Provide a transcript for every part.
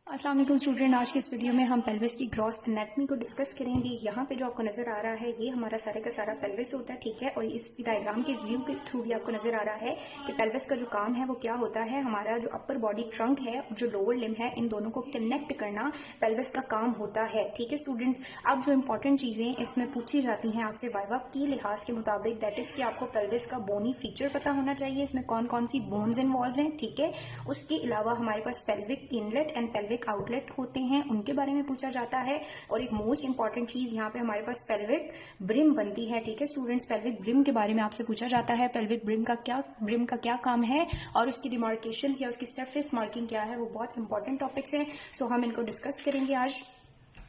अस्सलाम वालेकुम स्टूडेंट। आज के इस वीडियो में हम पेल्विस की ग्रॉस एनाटमी को डिस्कस करेंगे। यहाँ पे जो आपको नजर आ रहा है ये हमारा सारे का सारा पेल्विस होता है, ठीक है। और इस डायग्राम के व्यू के थ्रू भी आपको नजर आ रहा है कि पेल्विस का जो काम है वो क्या होता है। हमारा जो अपर बॉडी ट्रंक है, जो लोअर लिम्ब है, इन दोनों को कनेक्ट करना पेल्विस का काम होता है, ठीक है स्टूडेंट्स। अब जो इंपॉर्टेंट चीजें इसमें पूछी जाती हैं आपसे वाइवा के लिहाज के मुताबिक, दैट इज कि आपको पेल्विस का बोनी फीचर पता होना चाहिए, इसमें कौन कौन सी बोन्स इन्वॉल्व हैं, ठीक है। उसके अलावा हमारे पास pelvic inlet and pelvic outlet होते हैं, उनके बारे में पूछा जाता है। और एक मोस्ट इंपॉर्टेंट चीज यहाँ पे हमारे पास पेल्विक ब्रिम बनती है, ठीक है स्टूडेंट्स। पेल्विक ब्रिम के बारे में आपसे पूछा जाता है, पेल्विक ब्रिम का क्या काम है और उसकी डिमार्केशन या उसकी सरफेस मार्किंग क्या है, वो बहुत इंपॉर्टेंट टॉपिक्स हैं। सो हम इनको डिस्कस करेंगे आज।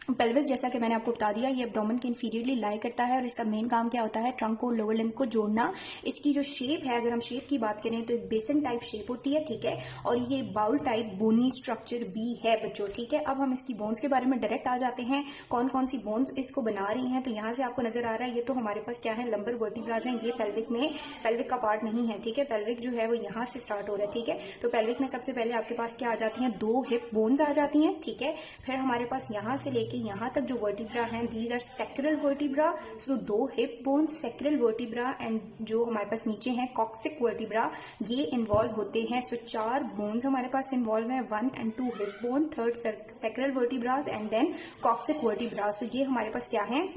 पेल्विस जैसा कि मैंने आपको बता दिया, ये एब्डोमेन के इंफीरियरली लाई करता है और इसका मेन काम क्या होता है, ट्रंक और लोअर लिम्ब को जोड़ना। इसकी जो शेप है, अगर हम शेप की बात करें तो एक बेसन टाइप शेप होती है, ठीक है। और ये बाउल टाइप बोनी स्ट्रक्चर भी है बच्चों, ठीक है। अब हम इसकी बोन्स के बारे में डायरेक्ट आ जाते हैं, कौन कौन सी बोन्स इसको बना रही हैं। तो यहाँ से आपको नजर आ रहा है, ये तो हमारे पास क्या है, लंबर वर्टिब्रास है। ये पेल्विक में पेल्विक का पार्ट नहीं है, ठीक है। पेल्विक जो है वो यहाँ से स्टार्ट हो रहा है, ठीक है। तो पेल्विक में सबसे पहले आपके पास क्या आ जाती है, दो हिप बोन्स आ जाती हैं, ठीक है। फिर हमारे पास यहाँ से लेके यहाँ तक जो वर्टिब्रा हैं, दीज आर सैक्रल वर्टिब्रा। सो दो hip bones, sacral vertebra, and जो हमारे पास नीचे हैं कॉक्सिक वर्टिब्रा, ये इन्वॉल्व होते हैं। सो चार बोन्स हमारे पास इन्वॉल्व है, 1 and 2 hip bone, third sacral vertebras and then coccyx vertebras. तो ये हमारे पास क्या है,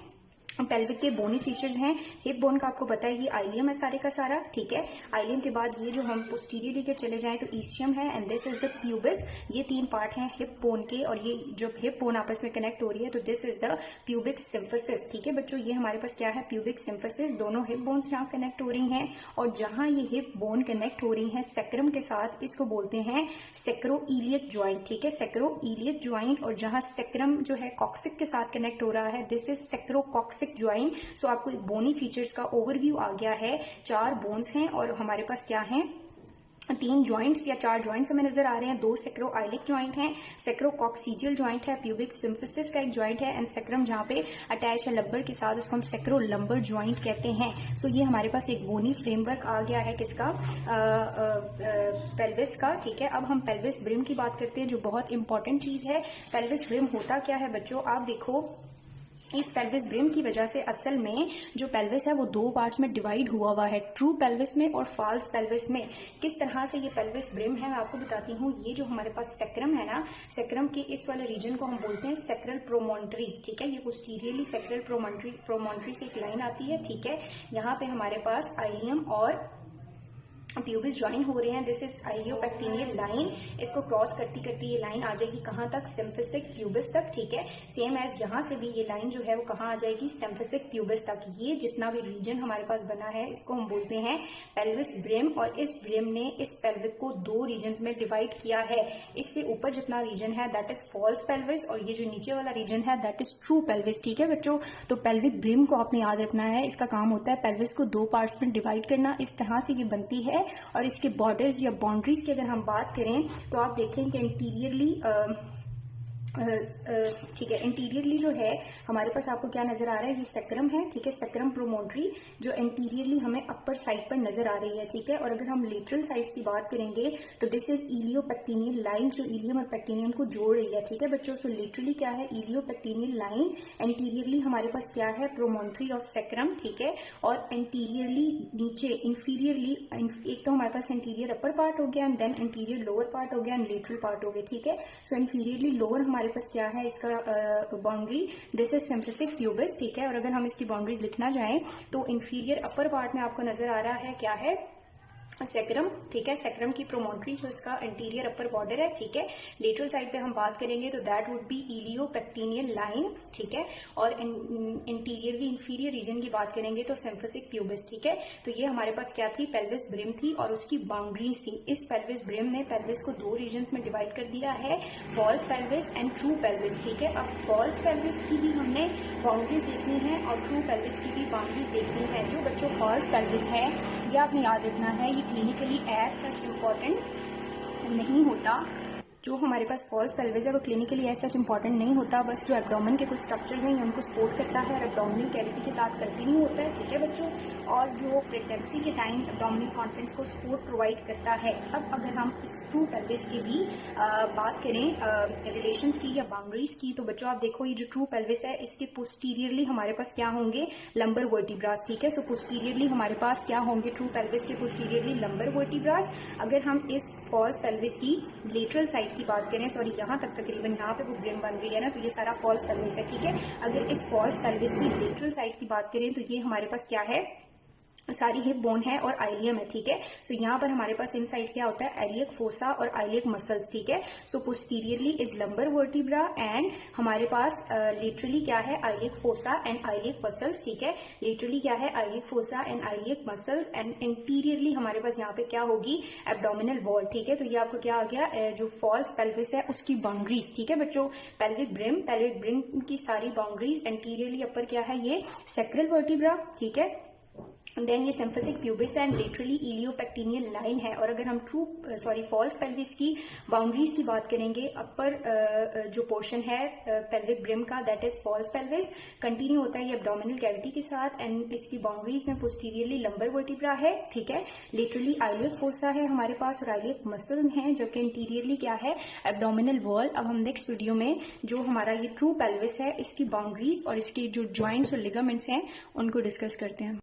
पेल्विक के बोनी फीचर्स हैं। हिप बोन का आपको पता है ये आइलियम है सारे का सारा, ठीक है। आइलियम के बाद ये जो हम पोस्टीरियर लेकर चले जाएं तो ईस्टियम है and this is the pubis. ये तीन पार्ट हैं हिप बोन के, और ये जब हिप बोन आपस में कनेक्ट हो रही है तो this is the pubic symphysis, ठीक है बच्चों। ये हमारे पास क्या है, प्यूबिक सिम्फिसिस। दोनों हिप बोन्स यहाँ कनेक्ट हो रही हैं, और जहां ये हिप बोन कनेक्ट हो रही है सेक्रम के साथ, इसको बोलते हैं सेक्रोइलियक ज्वाइंट, ठीक है, सेक्रोइलियक ज्वाइंट। और जहां सेक्रम जो है कॉक्सिक के साथ कनेक्ट हो रहा है, दिस इज सेक्रोकॉक्सिक ज्वाइंट। सो आपको एक बोनी फीचर्स का ओवरव्यू आ गया है। चार बोन्स हैं और हमारे पास क्या है, तीन जॉइंट्स या चार जॉइंट्स हमें नजर आ रहे हैं। दो सेक्रोआइलिक जॉइंट हैं, सेक्रोकॉक्सिजियल जॉइंट है, प्यूबिक सिम्फिसिस का एक जॉइंट है, एंड सेक्रम जहां पे अटैच है लंबर के साथ, उसको हम सेक्रो लंबर जॉइंट कहते हैं। सो ये हमारे पास एक बोनी फ्रेमवर्क आ गया है किसका, पेल्विस का, ठीक है। अब हम पेल्विस ब्रिम की बात करते हैं, जो बहुत इंपॉर्टेंट चीज है। पेल्विस ब्रिम होता क्या है बच्चों, आप देखो इस पेल्विस ब्रिम की वजह से असल में जो पेल्विस है वो दो पार्ट्स में डिवाइड हुआ है, ट्रू पेल्विस में और फॉल्स पेल्विस में। किस तरह से ये पेल्विस ब्रिम है मैं आपको बताती हूँ। ये जो हमारे पास सेक्रम है ना, सेक्रम के इस वाले रीजन को हम बोलते हैं सेक्रल प्रोमोन्ट्री, ठीक है। ये पोस्टीरियरली सेक्रल प्रोमोन्ट्री से एक लाइन आती है, ठीक है। यहाँ पे हमारे पास आइलियम और प्यूबिस ज्वाइन हो रहे हैं, दिस इज आइलियोपेक्टिनियल लाइन। इसको क्रॉस करती करती ये लाइन आ जाएगी कहां तक, सिम्फिसिक प्यूबिस तक, ठीक है। सेम एज यहां से भी ये लाइन जो है वो कहां आ जाएगी, सिम्फिसिक प्यूबिस तक। ये जितना भी रीजन हमारे पास बना है इसको हम बोलते हैं पेल्विस ब्रिम, और इस ब्रिम ने इस पेल्विक को दो रीजन में डिवाइड किया है। इससे ऊपर जितना रीजन है दैट इज फॉल्स पेल्विस, और ये जो नीचे वाला रीजन है दैट इज ट्रू पेल्विस, ठीक है बच्चों। तो पेल्विक ब्रिम को आपने याद रखना है, इसका काम होता है पेल्विस को दो पार्ट्स में डिवाइड करना। इस तरह से ये बनती है। और इसके बॉर्डर्स या बाउंड्रीज की अगर हम बात करें तो आप देखें कि इंटीरियरली ठीक है, इंटीरियरली जो है हमारे पास आपको क्या नजर आ रहा है, ये सेक्रम है, ठीक है, सेक्रम प्रोमोन्ट्री जो इंटीरियरली हमें अपर साइड पर नजर आ रही है, ठीक है। और अगर हम लेटरल साइड्स की बात करेंगे तो दिस इज इलियोपेक्टिनियल लाइन, जो इलियम और पेक्टिनियम को जोड़ रही है, ठीक है बच्चों। सो लेटरली क्या है, इलियोपेक्टिनियल लाइन। इंटीरियरली हमारे पास क्या है, प्रोमोन्ट्री ऑफ सेक्रम, ठीक है। और इंटीरियरली नीचे इंफीरियरली, एक तो हमारे पास इंटीरियर अपर पार्ट हो गया and then interior lower part हो गया एंड लेटरल पार्ट हो गया, ठीक है। सो इंफीरियरली लोअर हमारे पास क्या है, इसका बाउंड्री, दिस इज सिम्फिसिक प्यूबिस, ठीक है। और अगर हम इसकी बाउंड्रीज लिखना चाहें तो इंफीरियर अपर पार्ट में आपको नजर आ रहा है क्या है, सेक्रम, ठीक है। सेक्रम की प्रोमोन्ट्री जो इसका इंटीरियर अपर बॉर्डर है, ठीक है। लेटरल साइड पे हम बात करेंगे तो दैट वुड बी इलियोपेक्टिनियल लाइन, ठीक है। और इंटीरियरली इंफीरियर रीजन की बात करेंगे तो सिम्फिसिक प्यूबिस, ठीक है। तो ये हमारे पास क्या थी, पेल्विस ब्रिम थी और उसकी बाउंड्रीज थी। इस पेल्विस ब्रिम ने पेल्विस को दो रीजन में डिवाइड कर दिया है, false pelvis and true pelvis, ठीक है। अब फॉल्स पेल्विस की भी हमने बाउंड्रीज देखनी है और ट्रू पेल्विस की भी बाउंड्रीज देखनी है। जो बच्चों फॉल्स पेल्विस है ये आपने याद रखना है, ये क्लिनिकली एज सच इम्पॉर्टेंट नहीं होता, जो हमारे पास फॉल्स पेल्विस है वो क्लिनिकली ऐसा इंपॉर्टेंट नहीं होता, बस जो एब्डोमेन के कुछ स्ट्रक्चर्स हैं उनको सपोर्ट करता है और एब्डोमिनल कैविटी के साथ कंटिन्यू होता है, ठीक है बच्चों। और जो प्रेगनेंसी के टाइम एब्डोमिनल कंटेंट्स को सपोर्ट प्रोवाइड करता है। अब अगर हम इस ट्रू पेल्विस की भी बात करें रिलेशंस की या बाउंड्रीज की, तो बच्चों आप देखो ये जो ट्रू पेल्विस है इसके पोस्टीरियरली हमारे पास क्या होंगे, लंबर वर्टिब्रास, ठीक है। सो पोस्टीरियरली हमारे पास क्या होंगे, ट्रू पेल्विस के पोस्टीरियरली लंबर वर्टिब्रास। अगर हम इस फॉल्स पेल्विस की लेटरल साइड की बात करें, सॉरी यहाँ तक तकरीबन यहाँ पे वो ब्रिम बन रही है ना, तो ये सारा फॉल्स पेल्विस है, ठीक है। अगर इस फॉल्स पेल्विस की लेटरल साइड की बात करें तो ये हमारे पास क्या है, सारी हिप बोन है और आइलियम है, ठीक है। सो यहाँ पर हमारे पास इनसाइड क्या होता है, एलियक फोसा और आइलियक मसल्स, ठीक है। So posteriorly is lumbar vertebra and हमारे पास लेटरली क्या है, iliac fossa and iliac muscles, ठीक है। लेटरली क्या है, iliac fossa and iliac muscles and anteriorly हमारे पास यहाँ पे क्या होगी, एब्डोमिनल वॉल, ठीक है। तो ये आपको क्या आ गया, जो फॉल्स पेल्विस है उसकी बाउंड्रीज, ठीक है बच्चों। पेल्विक ब्रिम की सारी बाउंड्रीज, इंटीरियरली अपर क्या है, ये सेक्रल वर्टिब्रा, ठीक है। देन ये सिम्फिसिक प्यूबिस एंड लेटरली इलियोपेक्टिनियल लाइन है। और अगर हम फॉल्स पेल्विस की बाउंड्रीज की बात करेंगे, अपर जो पोर्शन है पेल्विक ब्रिम का, that is false pelvis, continue होता है ये एब्डोमिनल कैविटी के साथ एंड इसकी बाउंड्रीज में पोस्टीरियरली लंबर वर्टिब्रा है, ठीक है। लेटरली आइलियक फोसा है हमारे पास और आइलियक मसल है, जबकि इंटीरियरली क्या है, एब्डोमिनल वॉल। अब हम नेक्स्ट वीडियो में जो हमारा ये ट्रू पेल्विस है इसकी बाउंड्रीज और इसके जो ज्वाइंट्स और लिगामेंट्स हैं उनको डिस्कस करते हैं।